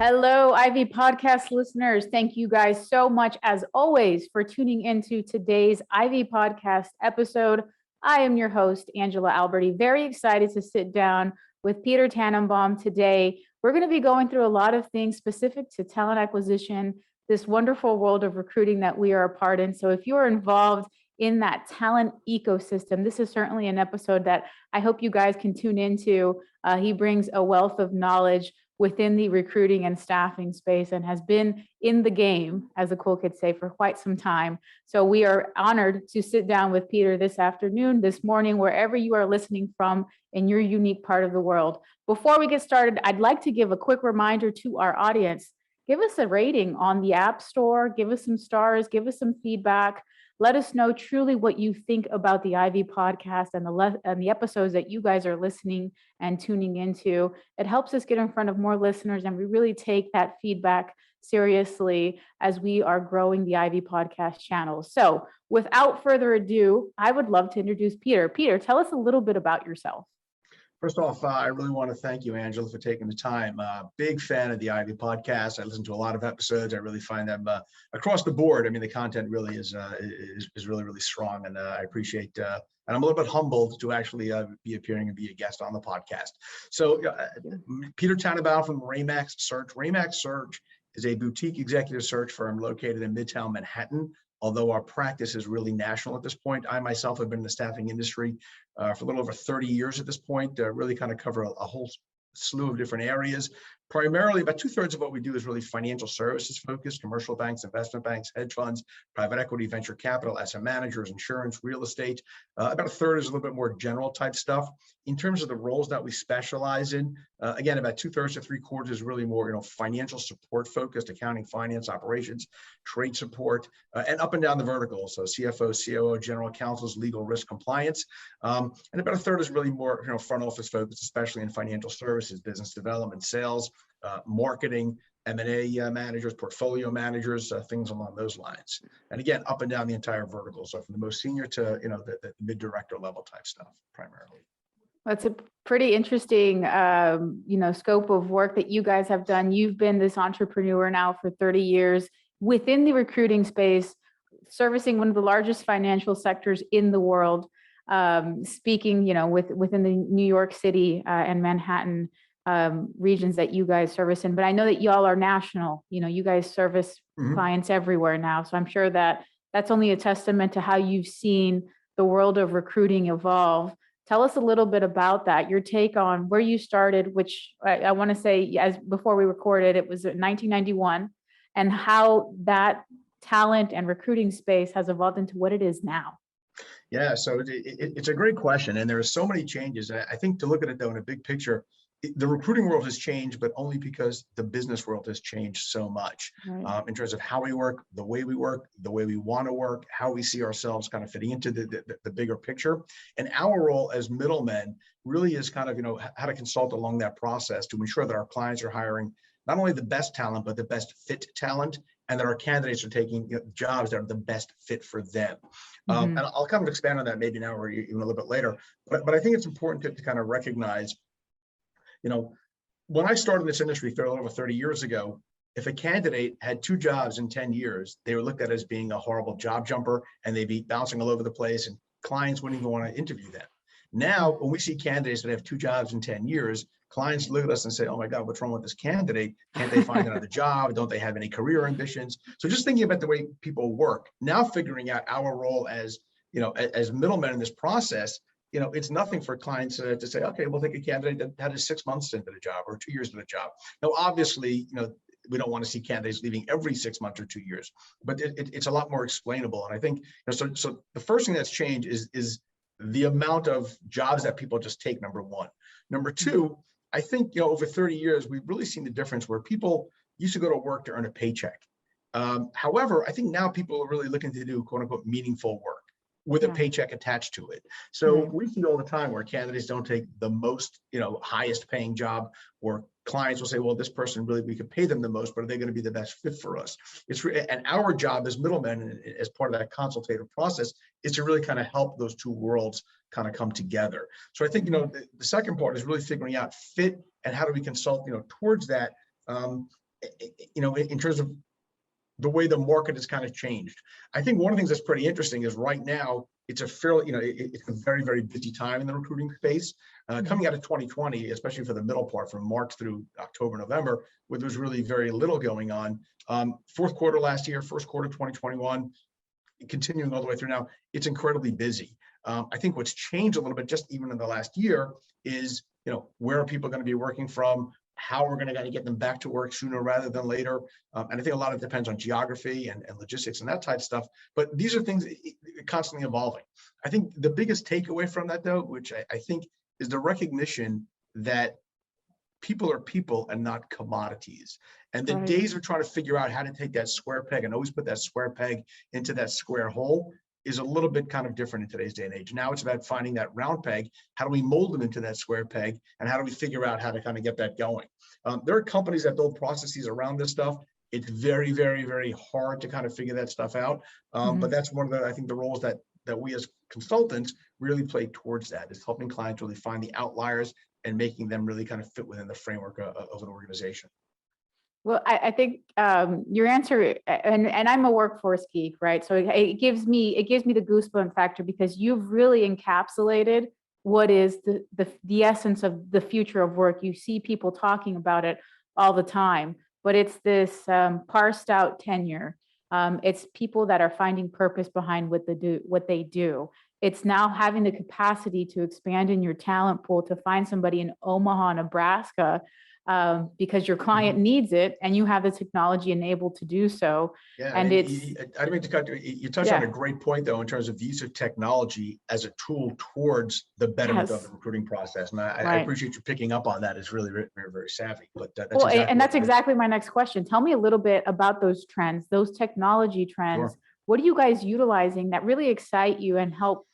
Hello, Ivy Podcast listeners. Thank you guys so much, as always, for tuning into today's Ivy Podcast episode. I am your host, Angela Alberti. Very excited to sit down with Peter Tannenbaum today. We're going to be going through a lot of things specific to talent acquisition, this wonderful world of recruiting that we are a part in. So if you're involved in that talent ecosystem, this is certainly an episode that I hope you guys can tune into. He brings a wealth of knowledge within the recruiting and staffing space and has been in the game, as the cool kids say, for quite some time. So we are honored to sit down with Peter this afternoon, this morning, wherever you are listening from in your unique part of the world. Before we get started, I'd like to give a quick reminder to our audience. Give us a rating on the App Store, give us some stars, give us some feedback. Let us know truly what you think about the Ivy Podcast and the episodes that you guys are listening and tuning into. It helps us get in front of more listeners, and we really take that feedback seriously as we are growing the Ivy Podcast channel. So without further ado, I would love to introduce Peter. Peter, tell us a little bit about yourself. First off, I really want to thank you, Angela, for taking the time. Big fan of the Ivy Podcast. I listen to a lot of episodes. I really find them across the board. I mean, the content really is really strong, and I appreciate. And I'm a little bit humbled to actually be appearing and be a guest on the podcast. So, Peter Tanenbaum from Ramax Search. Ramax Search is a boutique executive search firm located in Midtown Manhattan. Although our practice is really national at this point. I myself have been in the staffing industry for a little over 30 years at this point, really kind of cover a whole slew of different areas. Primarily, about 2/3 of what we do is really financial services focused, commercial banks, investment banks, hedge funds, private equity, venture capital, asset managers, insurance, real estate. About 1/3 is a little bit more general type stuff. In terms of the roles that we specialize in, again, about 2/3 to 3/4 is really more, financial support focused, accounting, finance, operations, trade support, and up and down the vertical. So CFO, COO, general counsels, legal, risk, compliance. And about 1/3 is really more, front office focused, especially in financial services, business development, sales, marketing, M&A managers, portfolio managers, things along those lines. And again, up and down the entire vertical. So from the most senior to, the mid-director level type stuff, primarily. That's a pretty interesting, scope of work that you guys have done. You've been this entrepreneur now for 30 years within the recruiting space, servicing one of the largest financial sectors in the world, speaking, within the New York City and Manhattan regions that you guys service in. But I know that y'all are national. You guys service clients everywhere now. So I'm sure that that's only a testament to how you've seen the world of recruiting evolve. Tell us a little bit about that, your take on where you started, which I want to say, as before we recorded, it was in 1991, and how that talent and recruiting space has evolved into what it is now. Yeah, so it's a great question, and there are so many changes. I think to look at it though in a big picture, the recruiting world has changed, but only because the business world has changed so much, right, in terms of how we work, the way we want to work, how we see ourselves kind of fitting into the bigger picture. And our role as middlemen really is kind of, how to consult along that process to ensure that our clients are hiring not only the best talent, but the best fit talent, and that our candidates are taking jobs that are the best fit for them. And I'll kind of expand on that maybe now or even a little bit later. But I think it's important to kind of recognize, when I started in this industry a little over 30 years ago, if a candidate had 2 jobs in 10 years, they were looked at as being a horrible job jumper, and they'd be bouncing all over the place, and clients wouldn't even want to interview them. Now, when we see candidates that have 2 jobs in 10 years, clients look at us and say, oh my God, what's wrong with this candidate? Can't they find another job? Don't they have any career ambitions? So just thinking about the way people work, now figuring out our role as, as middlemen in this process, it's nothing for clients to say, okay, we'll take a candidate that is 6 months into the job or 2 years into the job. Now, obviously, we don't want to see candidates leaving every 6 months or 2 years, but it's a lot more explainable. And I think, so the first thing that's changed is the amount of jobs that people just take, number one. Number two, I think, over 30 years, we've really seen the difference where people used to go to work to earn a paycheck. However, I think now people are really looking to do quote unquote meaningful work with a paycheck attached to it. So we see all the time where candidates don't take the most, highest paying job, or clients will say, well, this person really, we could pay them the most, but are they going to be the best fit for us? And our job as middlemen, as part of that consultative process, is to really kind of help those two worlds kind of come together. So I think, the second part is really figuring out fit and how do we consult, towards that. in terms of the way the market has kind of changed. I think one of the things that's pretty interesting is right now, it's a fairly, it's a very, very busy time in the recruiting space. Coming out of 2020, especially for the middle part, from March through October, November, where there was really very little going on. Fourth quarter last year, first quarter 2021, continuing all the way through now, it's incredibly busy. I think what's changed a little bit, just even in the last year, is where are people going to be working from? How we're going to get them back to work sooner rather than later. And I think a lot of it depends on geography and logistics and that type of stuff. But these are things constantly evolving. I think the biggest takeaway from that, though, which I think is the recognition that people are people and not commodities. And the days of trying to figure out how to take that square peg and always put that square peg into that square hole is a little bit kind of different in today's day and age. Now it's about finding that round peg. How do we mold them into that square peg? And how do we figure out how to kind of get that going? There are companies that build processes around this stuff. It's very, very, very hard to kind of figure that stuff out. But that's one of the, I think, the roles that we as consultants really play towards that, is helping clients really find the outliers and making them really kind of fit within the framework of an organization. Well, I think your answer, and I'm a workforce geek, right? So it gives me the goosebump factor, because you've really encapsulated what is the essence of the future of work. You see people talking about it all the time, but it's this parsed out tenure. It's people that are finding purpose behind what they do. It's now having the capacity to expand in your talent pool to find somebody in Omaha, Nebraska, because your client needs it and you have the technology enabled to do so. Yeah, and I didn't mean to cut you. You touched on a great point, though, in terms of the use of technology as a tool towards the betterment of the recruiting process. And I appreciate you picking up on that. It's really very, very, very savvy. But that's exactly my next question. Tell me a little bit about those trends, those technology trends. Sure. What are you guys utilizing that really excite you and help?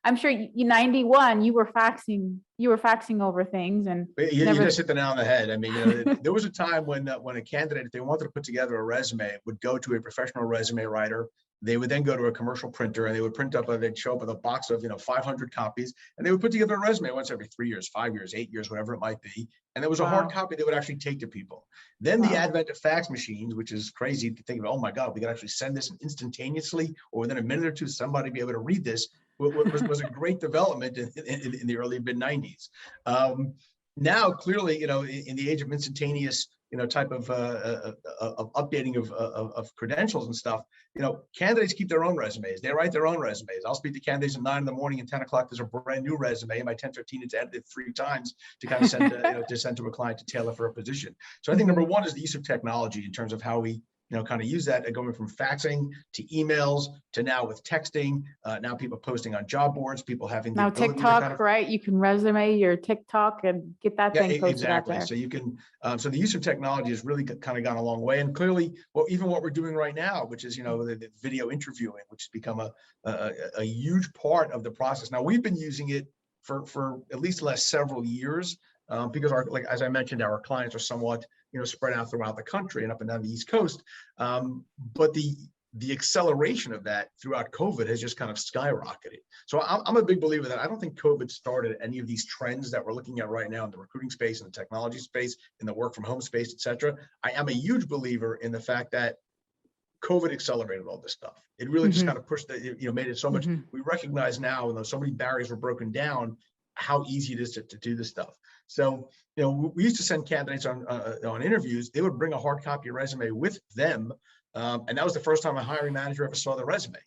I'm sure you 91, you were faxing over things, and you just hit the nail on the head. I mean, there was a time when a candidate, if they wanted to put together a resume, would go to a professional resume writer. They would then go to a commercial printer and they would print up, they'd show up with a box of 500 copies, and they would put together a resume once every 3 years, 5 years, 8 years, whatever it might be. And there was a hard copy they would actually take to people. Then the advent of fax machines, which is crazy to think of, oh my God, we could actually send this instantaneously, or within a minute or two, somebody be able to read this, was a great development in the early mid-90s. Now, clearly, in the age of instantaneous type of updating of credentials and stuff, candidates keep their own resumes. They write their own resumes. I'll speak to candidates at 9 in the morning and 10 o'clock. There's a brand new resume, and by 10:15, it's edited 3 times to kind of send to send to a client to tailor for a position. So I think number one is the use of technology in terms of how we kind of use that, going from faxing to emails to now with texting. Now people posting on job boards, people having the ability TikTok, to kind of, right? You can resume your TikTok and get that thing posted out there. So you can, so the use of technology has really kind of gone a long way. And clearly, even what we're doing right now, which is, the video interviewing, which has become a huge part of the process. Now, we've been using it for at least the last several years, because as I mentioned, our clients are somewhat, spread out throughout the country and up and down the East Coast. But the acceleration of that throughout COVID has just kind of skyrocketed. So I'm a big believer that I don't think COVID started any of these trends that we're looking at right now in the recruiting space, in the technology space, in the work from home space, et cetera. I am a huge believer in the fact that COVID accelerated all this stuff. It really just kind of pushed made it so much. We recognize now, though so many barriers were broken down, how easy it is to do this stuff. So, we used to send candidates on interviews. They would bring a hard copy resume with them. And that was the first time a hiring manager ever saw the resume.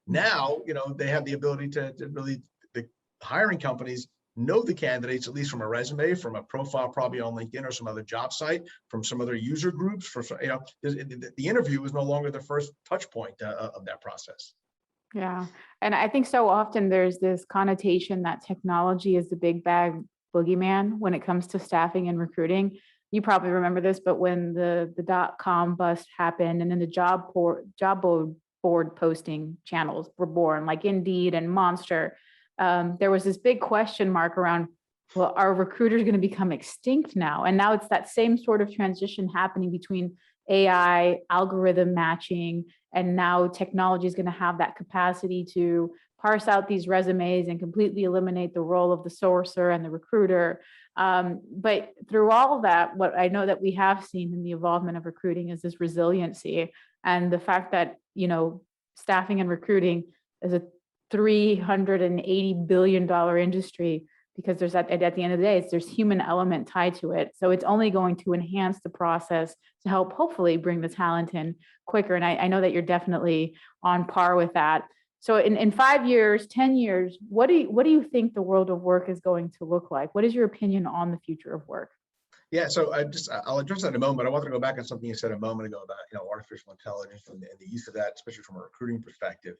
Now, they have the ability to really, the hiring companies know the candidates, at least from a resume, from a profile, probably on LinkedIn or some other job site, from some other user groups. The interview is no longer the first touch point of that process. Yeah. And I think so often there's this connotation that technology is the big bad boogeyman when it comes to staffing and recruiting. You probably remember this, but when the .com bust happened, and then the job board posting channels were born, like Indeed and Monster, there was this big question mark around, well, are recruiters going to become extinct now? And now it's that same sort of transition happening between AI, algorithm matching, and now technology is going to have that capacity to parse out these resumes and completely eliminate the role of the sourcer and the recruiter. But through all of that, what I know that we have seen in the evolvement of recruiting is this resiliency, and the fact that, staffing and recruiting is a $380 billion industry, because there's at the end of the day, there's human element tied to it. So it's only going to enhance the process to help hopefully bring the talent in quicker. And I know that you're definitely on par with that. So in 5 years, 10 years, what do you think the world of work is going to look like? What is your opinion on the future of work? Yeah, so I'll address that in a moment. I wanted to go back on something you said a moment ago about artificial intelligence and the use of that, especially from a recruiting perspective.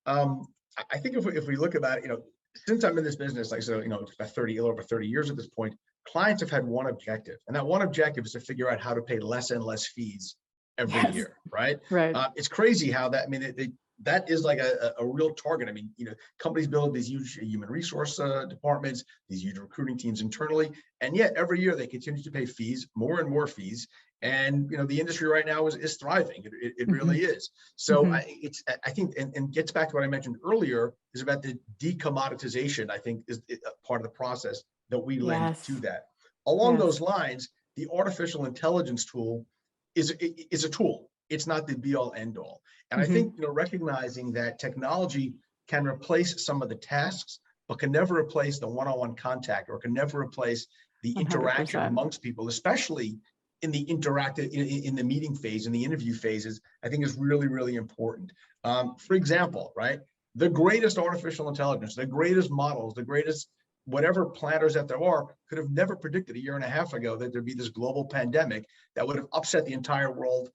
I think if we look about it, since I'm in this business, like so, it's about a little over 30 years at this point, clients have had one objective, and that one objective is to figure out how to pay less and less fees every year, right? Right. It's crazy how that. I mean, that is like a real target. I mean, companies build these huge human resource departments, these huge recruiting teams internally, and yet every year they continue to pay fees, more and more fees. And the industry right now is thriving. It really is. So I think, and gets back to what I mentioned earlier, is about the decommoditization. I think is part of the process that we lend to that. Along those lines, the artificial intelligence tool is a tool. It's not the be all end all. And I think recognizing that technology can replace some of the tasks, but can never replace the one-on-one contact, or can never replace the interaction 100%. amongst people, especially in the interactive, in the meeting phase, in the interview phases, I think is really, really important. For example, right, the greatest artificial intelligence, the greatest models, the greatest whatever planners that there are, could have never predicted a year and a half ago that there'd be this global pandemic that would have upset the entire world,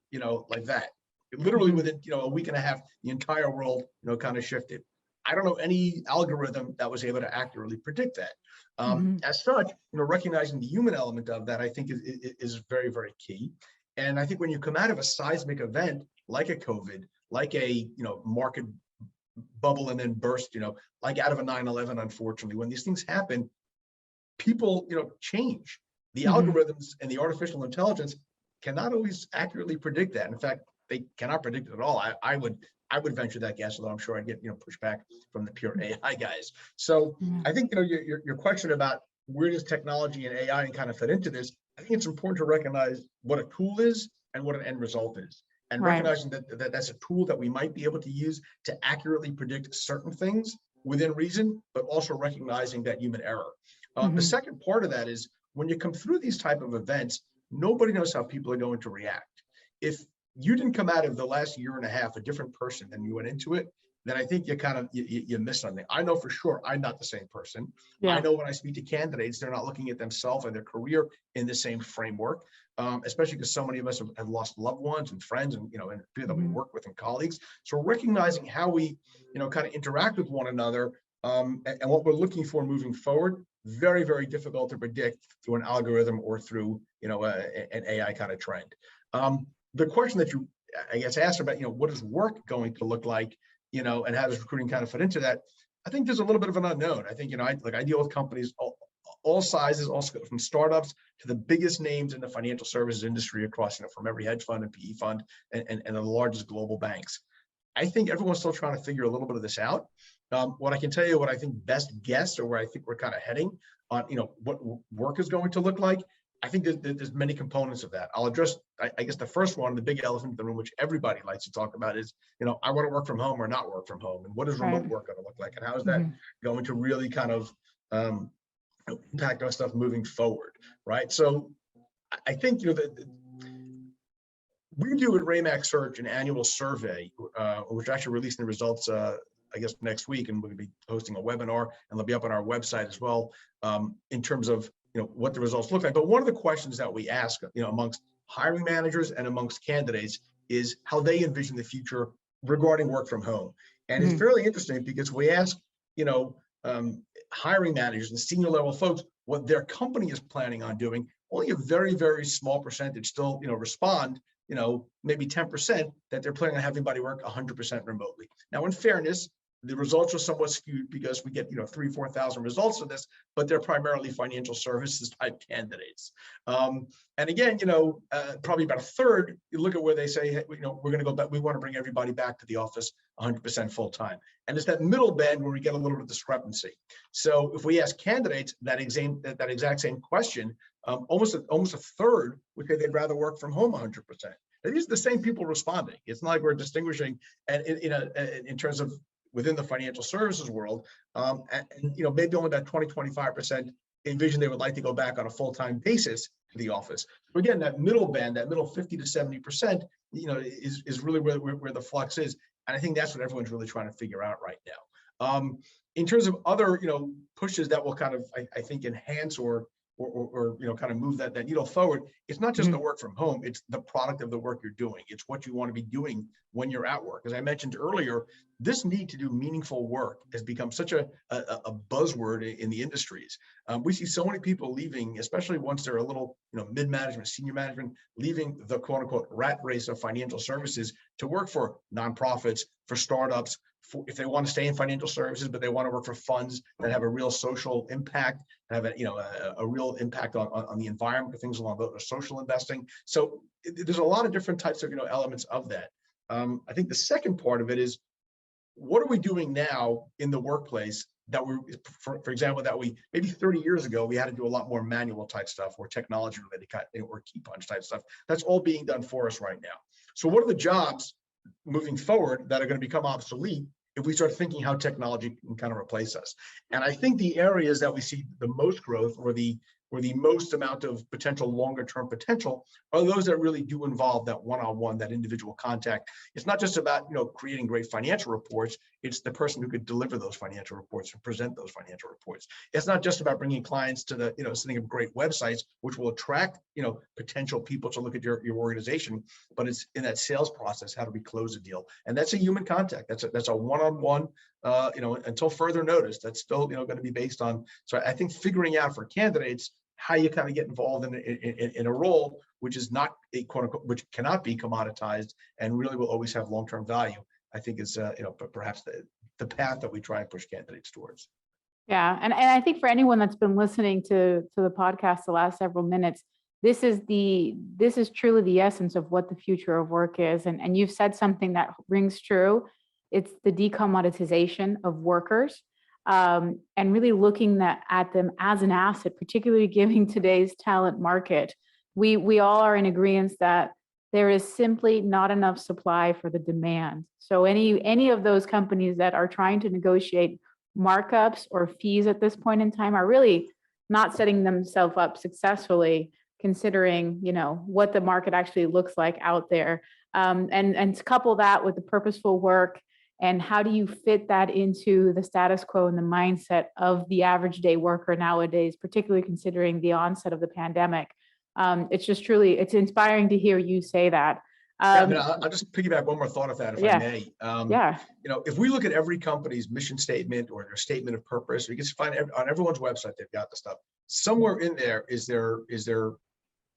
like that. Literally within, a week and a half, the entire world, kind of shifted. I don't know any algorithm that was able to accurately predict that. As such, recognizing the human element of that, I think is very, very key. And I think when you come out of a seismic event like a COVID, like a market bubble and then burst, like out of a 9/11, unfortunately, when these things happen, people change. The algorithms and the artificial intelligence cannot always accurately predict that. In fact, they cannot predict it at all. I would venture that guess, although I'm sure I'd get pushback from the pure AI guys. So I think your question about where does technology and AI kind of fit into this, I think it's important to recognize what a tool is and what an end result is, and recognizing that that's a tool that we might be able to use to accurately predict certain things within reason, but also recognizing that human error. The second part of that is when you come through these type of events, nobody knows how people are going to react. If you didn't come out of the last year and a half a different person than you went into it, then I think you miss something. I know for sure I'm not the same person. I know when I speak to candidates, they're not looking at themselves and their career in the same framework, especially because so many of us have lost loved ones and friends and and people that we work with and colleagues. So recognizing how we kind of interact with one another and what we're looking for moving forward, very, very difficult to predict through an algorithm or through an AI kind of trend. The question that you, I guess, asked about, what is work going to look like, and how does recruiting kind of fit into that? I think there's a little bit of an unknown. I think, I deal with companies all sizes, also from startups to the biggest names in the financial services industry across, from every hedge fund and PE fund and the largest global banks. I think everyone's still trying to figure a little bit of this out. What I can tell you, what I think best guess, or where I think we're kind of heading on, what work is going to look like, I think there's many components of that. I'll address, I guess, the first one, the big elephant in the room, which everybody likes to talk about is, I want to work from home or not work from home. And what is remote work going to look like? And how is that going to really kind of impact our stuff moving forward, right? So I think, we do at Ramax Search an annual survey, which actually releasing the results, I guess, next week, and we're going to be hosting a webinar, and they'll be up on our website as well, in terms of what the results look like. But one of the questions that we ask, amongst hiring managers and amongst candidates is how they envision the future regarding work from home. And it's fairly interesting because we ask, hiring managers and senior level folks what their company is planning on doing. Only a very, very small percentage still, respond, maybe 10% that they're planning on having everybody work 100% remotely. Now, in fairness, The results are somewhat skewed because we get 3,000 4,000 results of this, but they're primarily financial services type candidates. And again, probably about a third. You look at where they say, hey, we're going to go back. We want to bring everybody back to the office 100% full time. And it's that middle band where we get a little bit of discrepancy. So if we ask candidates that exact same question, almost a third would say they'd rather work from home 100%. And these are the same people responding. It's not like we're distinguishing, and in terms of within the financial services world, and maybe only about 20-25% envision they would like to go back on a full-time basis to the office. So again, that middle band, that middle 50 to 70%, is really where the flux is, and I think that's what everyone's really trying to figure out right now. In terms of other pushes that will kind of I think enhance or kind of move that needle forward, it's not just the work from home, it's the product of the work you're doing. It's what you want to be doing when you're at work. As I mentioned earlier, this need to do meaningful work has become such a buzzword in the industries. We see so many people leaving, especially once they're a little mid-management, senior management, leaving the quote unquote rat race of financial services to work for nonprofits, for startups, if they want to stay in financial services, but they want to work for funds that have a real social impact, have a real impact on the environment, or things along those, social investing. So there's a lot of different types of elements of that. I think the second part of it is, what are we doing now in the workplace that for example, that we maybe 30 years ago we had to do a lot more manual type stuff or technology related or key punch type stuff. That's all being done for us right now. So what are the jobs moving forward that are going to become obsolete if we start thinking how technology can kind of replace us? And I think the areas that we see the most growth or the most amount of potential longer term potential are those that really do involve that one-on-one, that individual contact. It's not just about creating great financial reports. It's the person who could deliver those financial reports and present those financial reports. It's not just about bringing clients to the setting up great websites, which will attract potential people to look at your organization, but it's in that sales process. How do we close a deal? And that's a human contact. That's a one-on-one. Until further notice, that's still going to be based on. So I think figuring out for candidates how you kind of get involved in a role which is not a quote unquote, which cannot be commoditized and really will always have long-term value, I think is perhaps the path that we try and push candidates towards. Yeah, and I think for anyone that's been listening to the podcast the last several minutes, this is truly the essence of what the future of work is. And you've said something that rings true. It's the decommoditization of workers, and really looking at them as an asset, particularly given today's talent market. We all are in agreement that there is simply not enough supply for the demand. So any of those companies that are trying to negotiate markups or fees at this point in time are really not setting themselves up successfully, considering what the market actually looks like out there. And to couple that with the purposeful work, and how do you fit that into the status quo and the mindset of the average day worker nowadays, particularly considering the onset of the pandemic? It's just truly, it's inspiring to hear you say that. I'll just piggyback one more thought of that, if I may. Yeah. If we look at every company's mission statement or their statement of purpose, we can find on everyone's website, they've got the stuff. Somewhere in there is there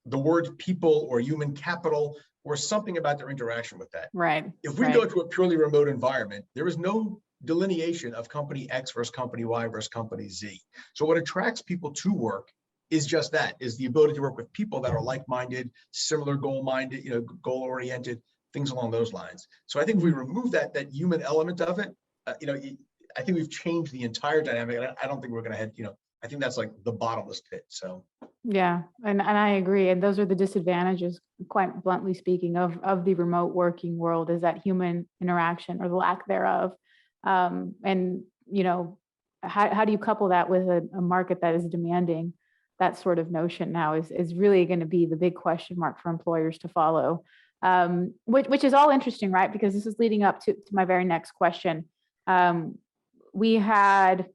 the word people or human capital or something about their interaction with that. Right. If we go to a purely remote environment, there is no delineation of company X versus company Y versus company Z. So what attracts people to work is just that, is the ability to work with people that are like-minded, similar goal-minded, goal-oriented, things along those lines. So I think if we remove that human element of it, I think we've changed the entire dynamic. I don't think we're going to head, I think that's like the bottomless pit. So yeah, and I agree. And those are the disadvantages, quite bluntly speaking, of the remote working world, is that human interaction or the lack thereof. And how do you couple that with a market that is demanding that sort of notion now is really going to be the big question mark for employers to follow, which is all interesting, right? Because this is leading up to my very next question. We had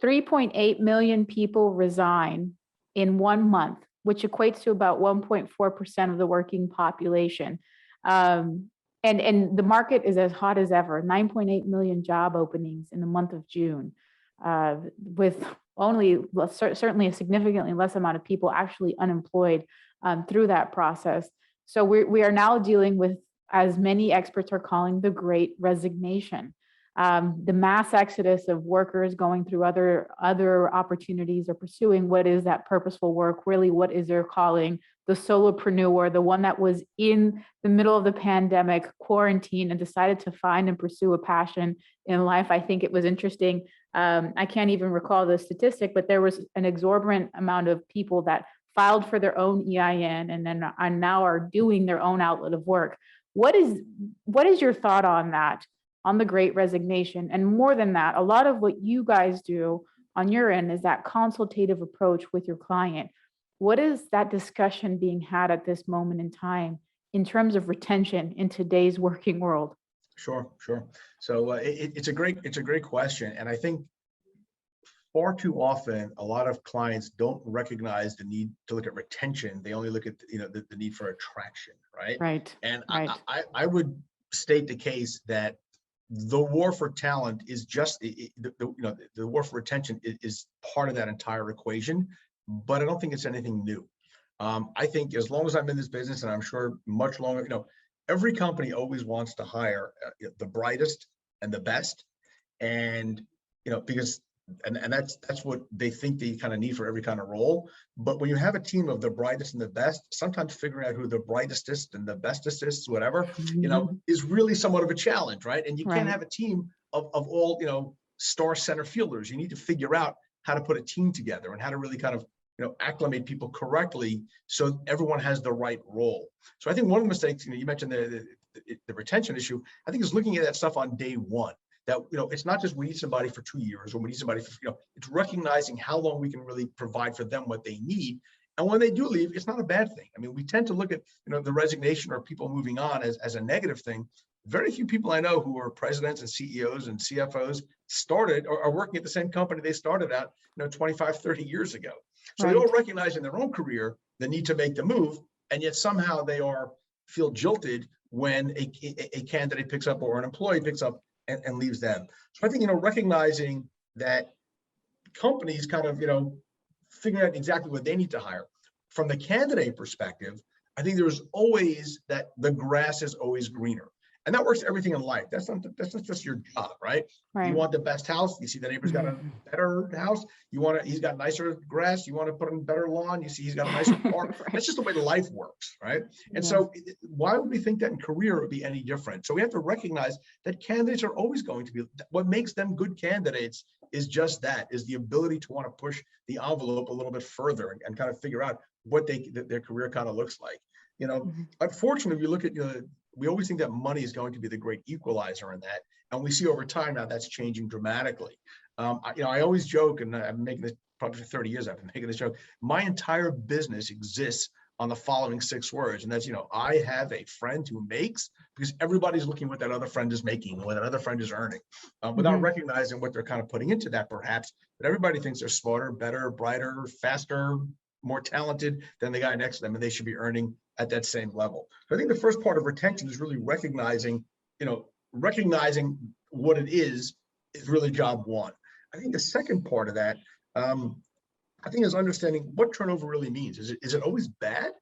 3.8 million people resign in 1 month, which equates to about 1.4% of the working population. And the market is as hot as ever, 9.8 million job openings in the month of June, with certainly a significantly less amount of people actually unemployed through that process. So we are now dealing with, as many experts are calling, the Great Resignation. the mass exodus of workers going through other opportunities or pursuing what is that purposeful work, really what is their calling, the solopreneur, the one that was in the middle of the pandemic quarantine and decided to find and pursue a passion in life. I think it was interesting. I can't even recall the statistic, but there was an exorbitant amount of people that filed for their own EIN and then are now doing their own outlet of work. What is your thought on that, on the Great Resignation? And more than that, a lot of what you guys do on your end is that consultative approach with your client. What is that discussion being had at this moment in time in terms of retention in today's working world? Sure. So it's a great question, and I think far too often a lot of clients don't recognize the need to look at retention. They only look at the need for attraction, right? Right. And right. I would state the case that the war for talent is just the war for retention is part of that entire equation, but I don't think it's anything new. I think as long as I'm in this business, and I'm sure much longer, every company always wants to hire the brightest and the best, and because that's what they think they kind of need for every kind of role. But when you have a team of the brightest and the best, sometimes figuring out who the brightest and the bestest is, whatever, is really somewhat of a challenge, right? And you can't have a team of all star center fielders. You need to figure out how to put a team together and how to really kind of acclimate people correctly so everyone has the right role. So I think one of the mistakes, you mentioned the retention issue, I think is looking at that stuff on day one. That it's not just we need somebody for 2 years or we need somebody for it's recognizing how long we can really provide for them what they need, and when they do leave, it's not a bad thing. I mean, we tend to look at the resignation or people moving on as a negative thing. Very few people I know who are presidents and CEOs and CFOs started or are working at the same company they started at 25, 30 years ago. So they all recognize in their own career the need to make the move, and yet somehow they feel jilted when a candidate picks up or an employee picks up and leaves them. So I think, recognizing that companies kind of, figuring out exactly what they need to hire. From the candidate perspective, I think there's always that the grass is always greener. And that works everything in life. That's not just your job, right? You want the best house. You see the neighbor's got a better house. He's got nicer grass. You want to put in better lawn. You see he's got a nicer car. That's just the way life works, right? And so why would we think that in career it would be any different? So we have to recognize that candidates are always going to be, what makes them good candidates is just that, is the ability to want to push the envelope a little bit further and kind of figure out what their career kind of looks like. Unfortunately, we look at, we always think that money is going to be the great equalizer in that. And we see over time now that's changing dramatically. I always joke, and I'm making this probably for 30 years, I've been making this joke. My entire business exists on the following 6 words. And that's, I have a friend who makes, because everybody's looking what that other friend is making, what that other friend is earning, without recognizing what they're kind of putting into that perhaps. But everybody thinks they're smarter, better, brighter, faster, more talented than the guy next to them, and they should be earning at that same level. So I think the first part of retention is really recognizing what it is really job one. I think the second part of that, I think, is understanding what turnover really means. Is it always bad?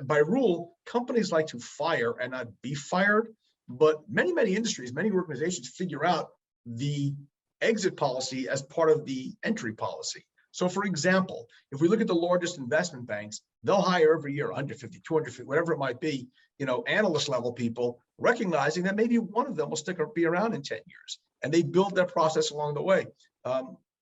By rule, companies like to fire and not be fired, but many industries, many organizations figure out the exit policy as part of the entry policy. So for example, if we look at the largest investment banks, they'll hire every year 150, 250, whatever it might be, analyst level people, recognizing that maybe one of them will be around in 10 years. And they build their process along the way.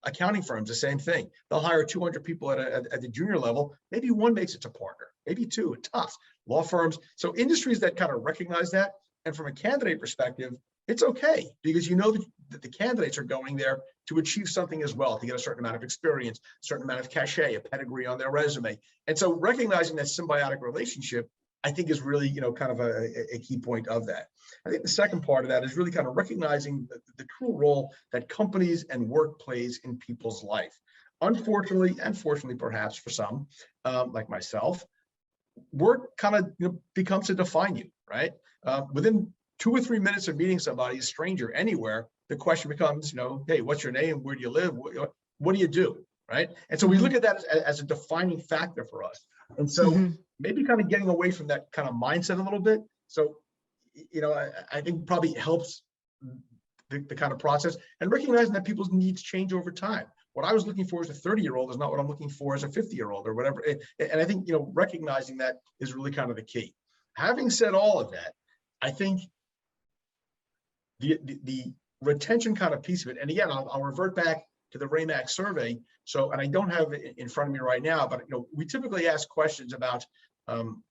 Accounting firms, the same thing. They'll hire 200 people at the junior level. Maybe one makes it to partner, maybe two, tough. Law firms. So industries that kind of recognize that. And from a candidate perspective, it's okay, because that the candidates are going there to achieve something as well, to get a certain amount of experience, a certain amount of cachet, a pedigree on their resume. And so recognizing that symbiotic relationship, I think, is really, kind of a key point of that. I think the second part of that is really kind of recognizing the true role that companies and work plays in people's life. Unfortunately, and fortunately perhaps for some, like myself, work kind of becomes to define you, right? Within 2 or 3 minutes of meeting somebody, a stranger anywhere, the question becomes, hey, what's your name? Where do you live? What do you do? Right? And so we look at that as a defining factor for us. And so maybe kind of getting away from that kind of mindset a little bit. So, I think probably helps the kind of process, and recognizing that people's needs change over time. What I was looking for as a 30-year-old is not what I'm looking for as a 50-year-old or whatever. And I think, recognizing that is really kind of the key. Having said all of that, I think the retention kind of piece of it, and again, I'll revert back to the Ramax survey. So, and I don't have it in front of me right now, but we typically ask questions about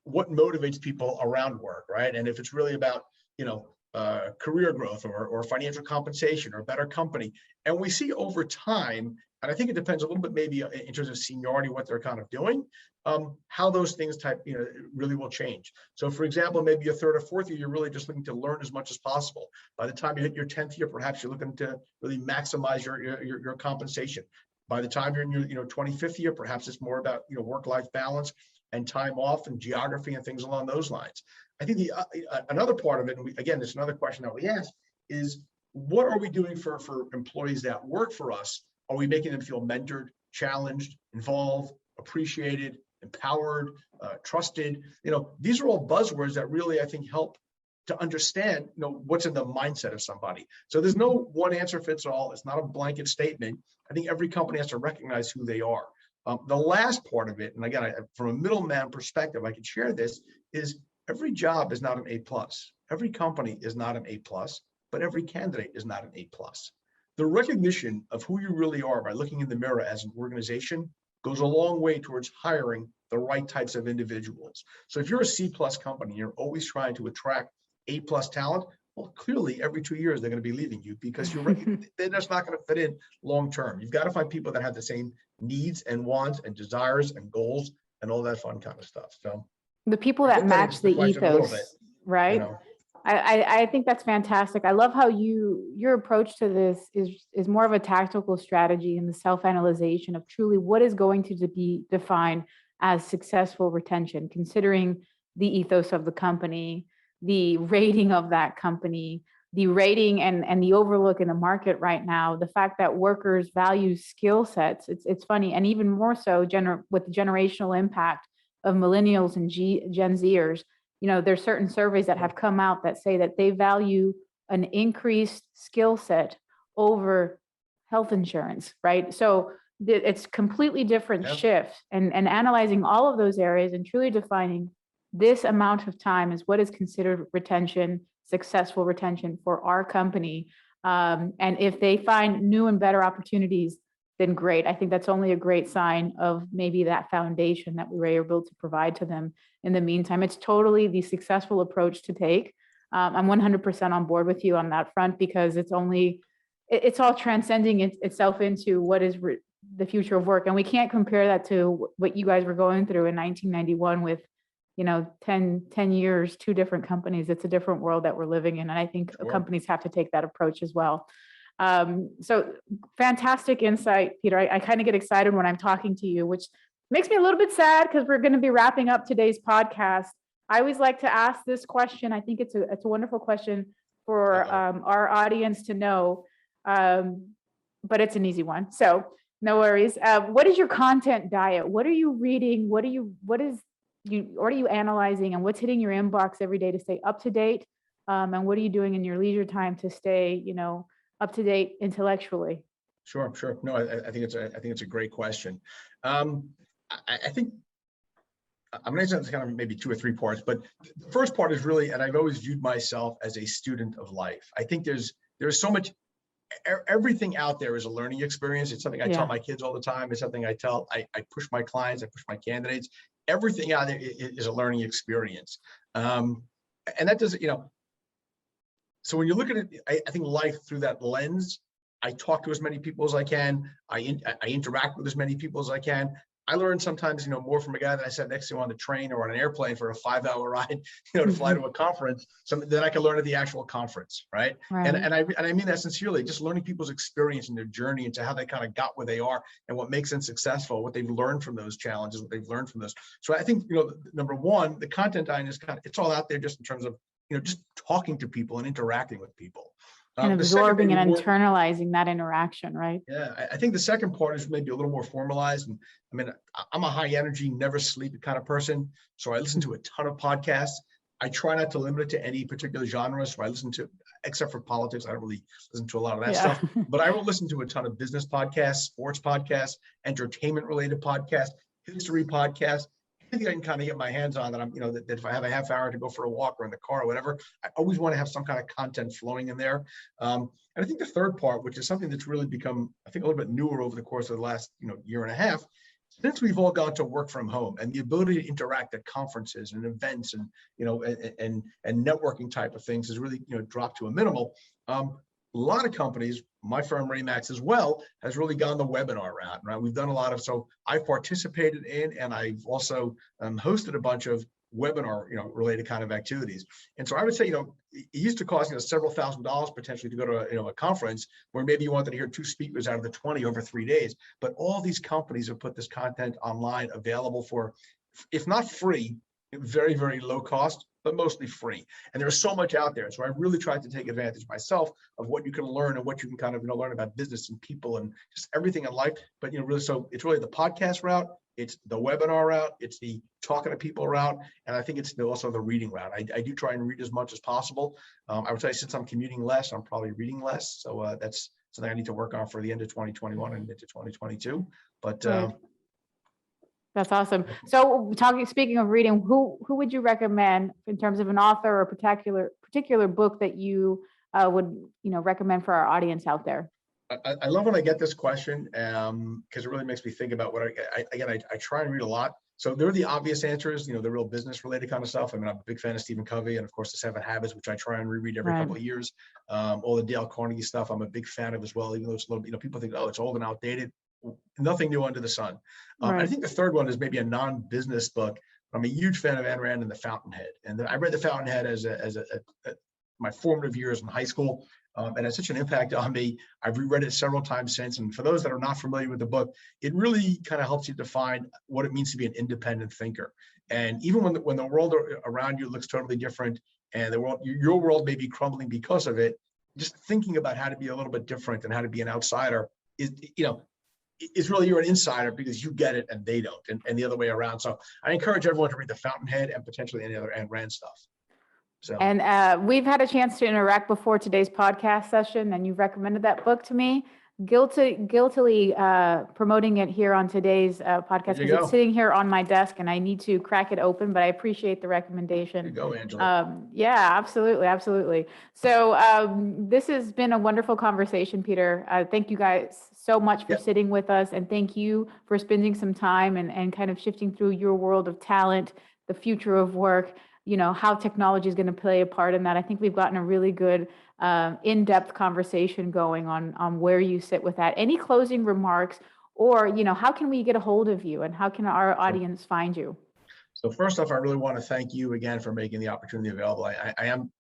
what motivates people around work, right? And if it's really about, career growth or financial compensation or better company. And we see over time, and I think it depends a little bit maybe in terms of seniority, what they're kind of doing, how those things really will change. So for example, maybe a third or fourth year, you're really just looking to learn as much as possible. By the time you hit your 10th year, perhaps you're looking to really maximize your compensation. By the time you're in your 25th year, perhaps it's more about work-life balance and time off and geography and things along those lines. I think another part of it, and again, it's another question that we ask, is what are we doing for employees that work for us? Are we making them feel mentored, challenged, involved, appreciated, empowered, trusted? These are all buzzwords that really, I think, help to understand, what's in the mindset of somebody. So there's no one answer fits all. It's not a blanket statement. I think every company has to recognize who they are. The last part of it, and again, from a middleman perspective, I can share this, is every job is not an A+. Every company is not an A+, but every candidate is not an A+. The recognition of who you really are by looking in the mirror as an organization goes a long way towards hiring the right types of individuals. So if you're a C+ company, you're always trying to attract A+ talent, well, clearly every 2 years they're going to be leaving you because they're just not going to fit in long term. You've got to find people that have the same needs and wants and desires and goals and all that fun kind of stuff. So the people that match the ethos, right? I think that's fantastic. I love how your approach to this is more of a tactical strategy in the self-analyzation of truly what is going to be defined as successful retention, considering the ethos of the company, the rating of that company, the rating and the overlook in the market right now, the fact that workers value skill sets. It's funny, and even more so with the generational impact of millennials and Gen Zers. There's certain surveys that have come out that say that they value an increased skill set over health insurance, right? So it's completely different shift, and analyzing all of those areas and truly defining this amount of time is what is considered retention, successful retention for our company. And if they find new and better opportunities, then great. I think that's only a great sign of maybe that foundation that we were able to provide to them in the meantime. It's totally the successful approach to take. I'm 100% on board with you on that front, because it's all transcending itself into what is the future of work. And we can't compare that to what you guys were going through in 1991 with 10 years, two different companies. It's a different world that we're living in. And I think companies have to take that approach as well. So fantastic insight, Peter. I kind of get excited when I'm talking to you, which makes me a little bit sad because we're going to be wrapping up today's podcast. I always like to ask this question. I think it's a wonderful question for our audience to know, but it's an easy one. So no worries. What is your content diet? What are you reading? What are you analyzing, and what's hitting your inbox every day to stay up to date? And what are you doing in your leisure time to stay, up to date intellectually? Sure. No, I think it's a great question. I think I'm going to answer kind of maybe two or three parts, but the first part is really, and I've always viewed myself as a student of life. I think there's so much. Everything out there is a learning experience. It's something I tell my kids all the time. It's something I push my clients, I push my candidates. Everything out there is a learning experience. And that doesn't, so when you look at it, I think life through that lens, I talk to as many people as I can. I interact with as many people as I can. I learn sometimes, more from a guy that I sat next to on the train or on an airplane for a 5-hour ride, to fly to a conference, something that I can learn at the actual conference, right? And I mean that sincerely, just learning people's experience and their journey into how they kind of got where they are and what makes them successful, what they've learned from those challenges, what they've learned from those. So I think, number one, the content diet is it's all out there just in terms of, just talking to people and interacting with people. And absorbing and internalizing that interaction, right? Yeah, I think the second part is maybe a little more formalized. And I mean, I'm a high energy, never sleep kind of person. So I listen to a ton of podcasts. I try not to limit it to any particular genre. So I listen to, except for politics. I don't really listen to a lot of that Yeah. stuff, but I will listen to a ton of business podcasts, sports podcasts, entertainment related podcasts, history podcasts. Anything I can kind of get my hands on that I'm, that if I have a half hour to go for a walk or in the car or whatever, I always want to have some kind of content flowing in there. And I think the third part, which is something that's really become, I think, a little bit newer over the course of the last, year and a half, since we've all gone to work from home and the ability to interact at conferences and events and, and networking type of things has really, dropped to a minimal. A lot of companies, my firm Ramax as well, has really gone the webinar route, right? We've done a lot of, so I've participated in, and I've also hosted a bunch of webinar, related kind of activities. And so I would say, it used to cost, several $1,000s potentially to go to, a conference where maybe you wanted to hear 2 speakers out of the 20 over 3 days. But all these companies have put this content online available for, if not free, very, very low cost, but mostly free. And there's so much out there. So I really tried to take advantage myself of what you can learn and what you can kind of, learn about business and people and just everything in life. But, really, so it's really the podcast route, it's the webinar route, it's the talking to people route. And I think it's also the reading route. I do try and read as much as possible. I would tell you, since I'm commuting less, I'm probably reading less. So that's something I need to work on for the end of 2021 and into 2022. But Right. That's awesome. So speaking of reading, who would you recommend in terms of an author or a particular book that you would, recommend for our audience out there? I love when I get this question because it really makes me think about what I try and read a lot. So there are the obvious answers, the real business related kind of stuff. I mean, I'm a big fan of Stephen Covey and of course the 7 Habits, which I try and reread every couple of years. All the Dale Carnegie stuff I'm a big fan of as well, even though it's a little, people think, oh, it's old and outdated. Nothing new under the sun. I think the third one is maybe a non-business book. I'm a huge fan of Ayn Rand and The Fountainhead. And I read The Fountainhead as my formative years in high school. And had such an impact on me. I've reread it several times since. And for those that are not familiar with the book, it really kind of helps you define what it means to be an independent thinker. And even when the world around you looks totally different and your world may be crumbling because of it, just thinking about how to be a little bit different and how to be an outsider is really, you're an insider because you get it and they don't, and the other way around. So I encourage everyone to read The Fountainhead and potentially any other Ayn Rand stuff. So. And we've had a chance to interact before today's podcast session, and you recommended that book to me. Guiltily promoting it here on today's podcast because it's sitting here on my desk and I need to crack it open, but I appreciate the recommendation. There you go, Angela. Yeah, absolutely. So this has been a wonderful conversation, Peter. Thank you guys so much for sitting with us, and thank you for spending some time and kind of shifting through your world of talent, the future of work, how technology is going to play a part in that. I think we've gotten a really good in-depth conversation going on where you sit with that. Any closing remarks, or how can we get a hold of you and how can our audience find you? So first off, I really want to thank you again for making the opportunity available. I am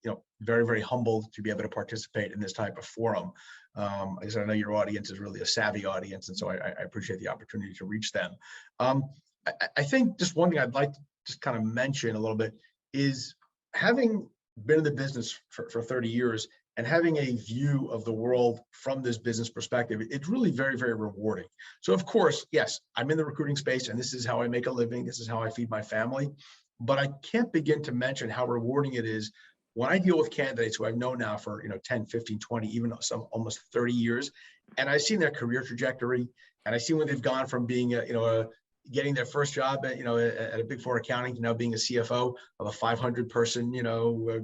very, very humbled to be able to participate in this type of forum. Because I know your audience is really a savvy audience, and so I appreciate the opportunity to reach them. I think just one thing I'd like to just kind of mention a little bit is having been in the business for 30 years and having a view of the world from this business perspective, it's really very, very rewarding. So of course, yes, I'm in the recruiting space and this is how I make a living. This is how I feed my family. But I can't begin to mention how rewarding it is when I deal with candidates who I've known now for 10, 15, 20, even some almost 30 years. And I've seen their career trajectory, and I see when they've gone from being getting their first job at a Big Four accounting to now being a CFO of a 500 person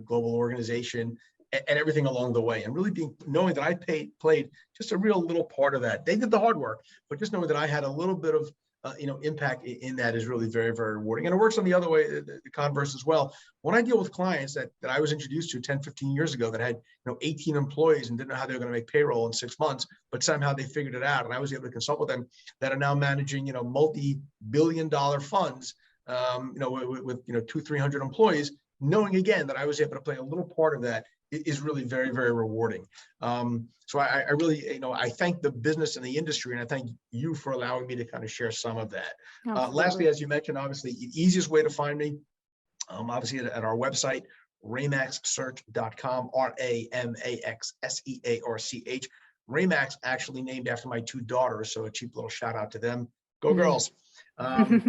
global organization, and everything along the way, and really knowing that I played just a real little part of that. They did the hard work, but just knowing that I had a little bit of impact in that is really very, very rewarding. And it works on the other way, the converse as well. When I deal with clients that I was introduced to 10, 15 years ago that had 18 employees and didn't know how they were going to make payroll in 6 months, but somehow they figured it out, and I was able to consult with them, that are now managing multi-billion-dollar funds, with 200-300 employees, knowing again that I was able to play a little part of that is really very, very rewarding. So I really, I thank the business and the industry, and I thank you for allowing me to kind of share some of that. Lastly, as you mentioned, obviously, the easiest way to find me, obviously at our website, ramaxsearch.com, RAMAXSEARCH. Ramax actually named after my 2 daughters, so a cheap little shout out to them. Go girls. I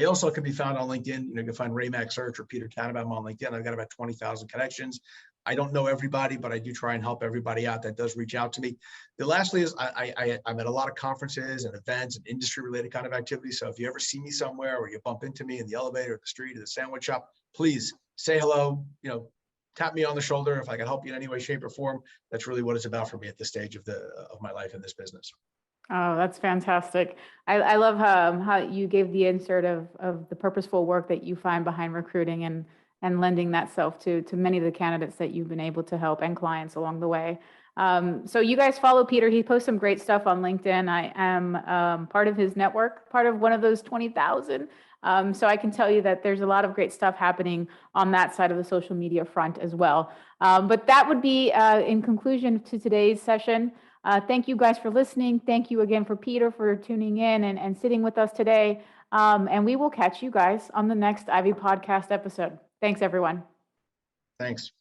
also can be found on LinkedIn. You can find Ramax Search or Peter Tannenbaum on LinkedIn. I've got about 20,000 connections. I don't know everybody, but I do try and help everybody out that does reach out to me. The lastly is I'm at a lot of conferences and events and industry related kind of activities. So if you ever see me somewhere or you bump into me in the elevator, or the street, or the sandwich shop, please say hello, tap me on the shoulder. If I can help you in any way, shape, or form, that's really what it's about for me at this stage of my life in this business. Oh, that's fantastic. I love how you gave the insert of the purposeful work that you find behind recruiting and lending that self to many of the candidates that you've been able to help and clients along the way. So you guys follow Peter. He posts some great stuff on LinkedIn. I am part of his network, part of one of those 20,000. So I can tell you that there's a lot of great stuff happening on that side of the social media front as well. But that would be in conclusion to today's session. Thank you guys for listening. Thank you again for Peter for tuning in and sitting with us today. And we will catch you guys on the next Ivy Podcast episode. Thanks, everyone. Thanks.